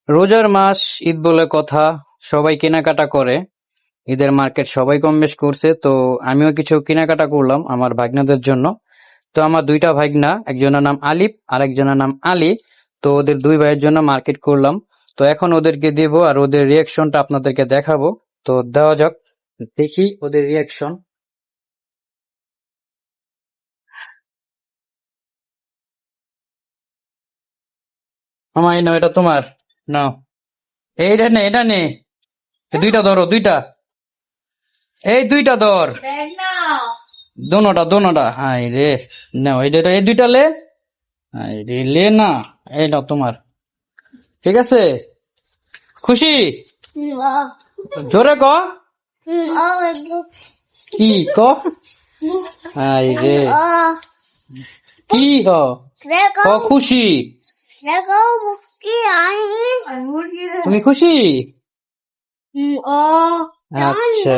রোজার মাস, ঈদ বলে কথা, সবাই কেনাকাটা করে। ঈদের মার্কেট সবাই কম বেশ করছে, তো আমিও কিছু কেনাকাটা করলাম আমার ভাগ্নাদের জন্য। তো আমার দুইটা ভাগ্না, একজনের নাম আলিফ আর একজনের নাম আলী। তো ওদের দুই ভাইয়ের জন্য মার্কেট করলাম। তো এখন ওদেরকে দেব আর ওদের রিয়াকশনটা আপনাদেরকে দেখাবো। তো দেওয়া যাক, দেখি ওদের রিয়াকশন। মামা এই নাও, এটা তোমার, নাও। এইটা নে, এটা নে। এই দুইটা ধরো, দুইটা, এই দুইটা ধর, দোনোটা দোনোটা। হাই রে, নাও এই দুইটা লে। হাই রে, লে না। এই নাও তোমার, ঠিক আছে? খুশি? জোরে ক, কি ক? হাই রে, কি হ, ক খুশি? তুমি খুশি? আচ্ছা,